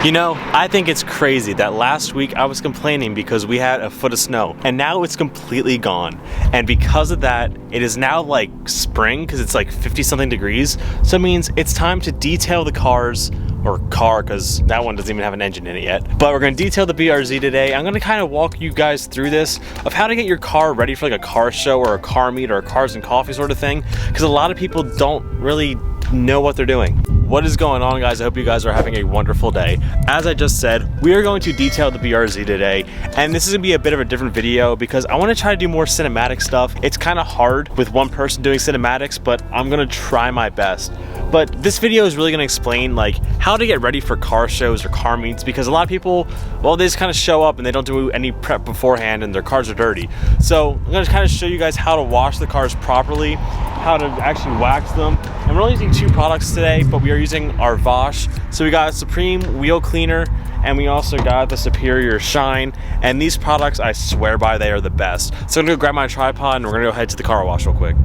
You know, I think it's crazy that last week I was complaining because we had a foot of snow and now it's completely gone. And because of that, it is now like spring because it's like 50 something degrees. So it means it's time to detail the cars, or car because that one doesn't even have an engine in it yet. But we're going to detail the BRZ today. I'm going to kind of walk you guys through this of how to get your car ready for like a car show or a car meet or a cars and coffee sort of thing. Because a lot of people don't really know what they're doing. What is going on, guys? I hope you guys are having a wonderful day. As I just said, we are going to detail the BRZ today, and this is gonna be a bit of a different video because I wanna try to do more cinematic stuff. It's kind of hard with one person doing cinematics, but I'm gonna try my best. But this video is really gonna explain like how to get ready for car shows or car meets, because a lot of people, well, they just kind of show up and they don't do any prep beforehand and their cars are dirty. So I'm gonna kind of show you guys how to wash the cars properly, how to actually wax them. And we're only using two products today, but we are using our Vosh. So we got a Supreme Wheel Cleaner, and we also got the Superior Shine. And these products, I swear by, they are the best. So I'm gonna go grab my tripod and we're gonna go head to the car wash real quick.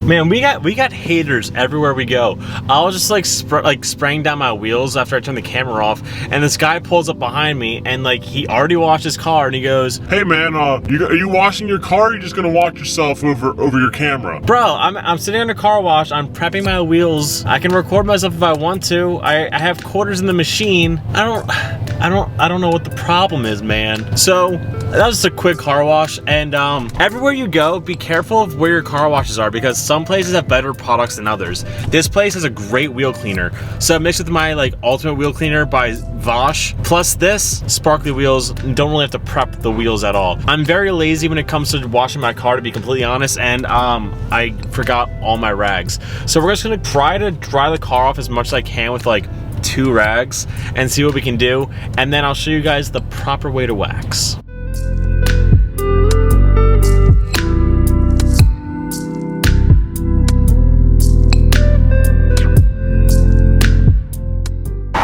Man, we got haters everywhere we go. I was just like spraying down my wheels after I turned the camera off, and this guy pulls up behind me and like he already washed his car and he goes, "Hey man, are you washing your car? Or are you just gonna wash yourself over your camera?" Bro, I'm sitting on a car wash. I'm prepping my wheels. I can record myself if I want to. I have quarters in the machine. I don't know what the problem is, man. So that was just a quick car wash, and everywhere you go, be careful of where your car washes are because some places have better products than others. This place has a great wheel cleaner. So mixed with my like ultimate wheel cleaner by Vosh, plus this sparkly wheels, don't really have to prep the wheels at all. I'm very lazy when it comes to washing my car, to be completely honest, and I forgot all my rags. So we're just gonna try to dry the car off as much as I can with like 2 rags and see what we can do, and then I'll show you guys the proper way to wax.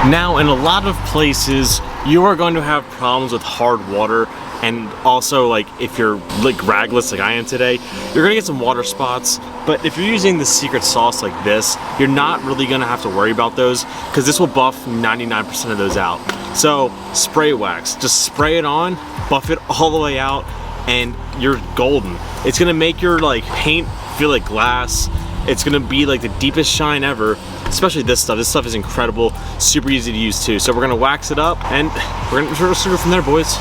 Now, in a lot of places, you are going to have problems with hard water, and also like if you're like ragless like I am today, you're gonna get some water spots. But if you're using the secret sauce like this, you're not really gonna have to worry about those because this will buff 99% of those out. So spray wax, just spray it on, buff it all the way out, and you're golden. It's gonna make your like paint feel like glass. It's gonna be like the deepest shine ever, especially this stuff. This stuff is incredible, super easy to use too. So we're gonna wax it up and we're gonna go from there, boys.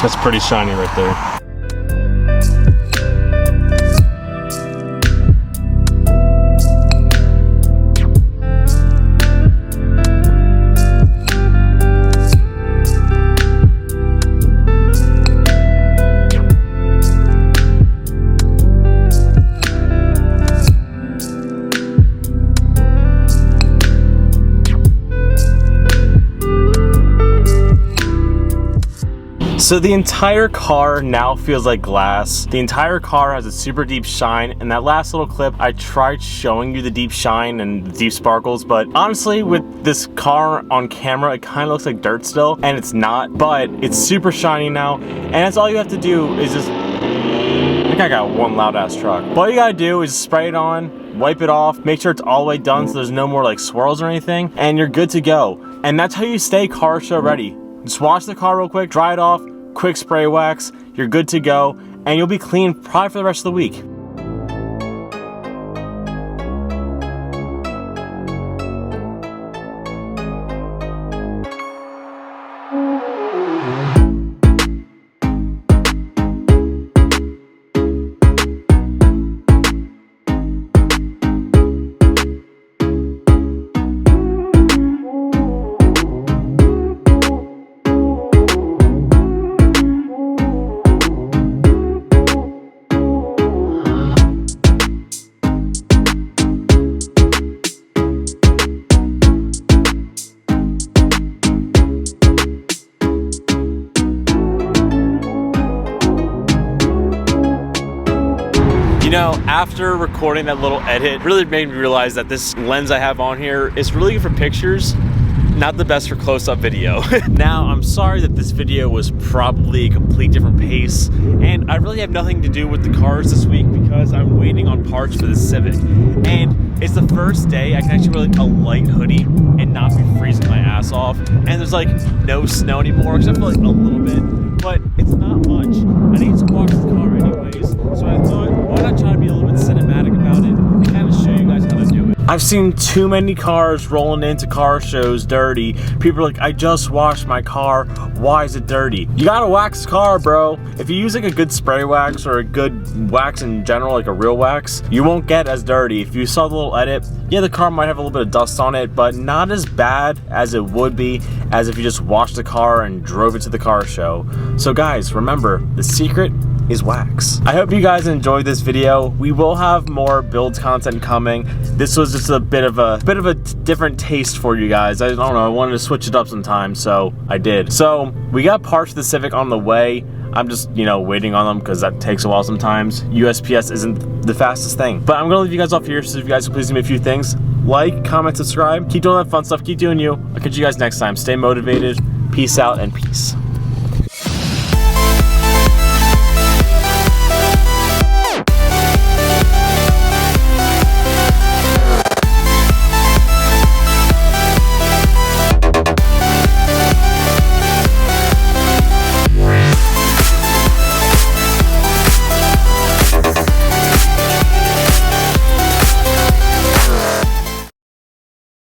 That's pretty shiny right there. So the entire car now feels like glass. The entire car has a super deep shine. And that last little clip, I tried showing you the deep shine and the deep sparkles, but honestly, with this car on camera, it kind of looks like dirt still, and it's not, but it's super shiny now. And that's all you have to do is just, I think I got one loud ass truck. But all you gotta do is spray it on, wipe it off, make sure it's all the way done so there's no more like swirls or anything, and you're good to go. And that's how you stay car show ready. Just wash the car real quick, dry it off, quick spray wax, you're good to go, and you'll be clean probably for the rest of the week. You know, after recording that little edit, it really made me realize that this lens I have on here is really good for pictures, not the best for close-up video. Now, I'm sorry that this video was probably a complete different pace, and I really have nothing to do with the cars this week because I'm waiting on parts for the Civic. And it's the first day I can actually wear like a light hoodie and not be freezing my ass off. And there's like no snow anymore, except for like a little bit, but it's not much. I need to wash the car anyways, so I thought, why not try to be a little bit cinematic about it and kind of show you guys how to do it. I've seen too many cars rolling into car shows dirty. People are like, I just washed my car, why is it dirty? You gotta wax the car, bro. If you use like a good spray wax or a good wax in general, like a real wax, you won't get as dirty. If you saw the little edit, yeah, the car might have a little bit of dust on it, but not as bad as it would be as if you just washed the car and drove it to the car show. So guys, remember, the secret is wax. I hope you guys enjoyed this video. We will have more build content coming. This was just a bit of a different taste for you guys. I don't know, I wanted to switch it up sometimes, so I did. So we got parts of the Civic on the way. I'm just, you know, waiting on them because that takes a while sometimes. USPS isn't the fastest thing. But I'm gonna leave you guys off here, so if you guys can please do me a few things. Like, comment, subscribe, keep doing that fun stuff, keep doing you. I'll catch you guys next time. Stay motivated, peace out, and peace.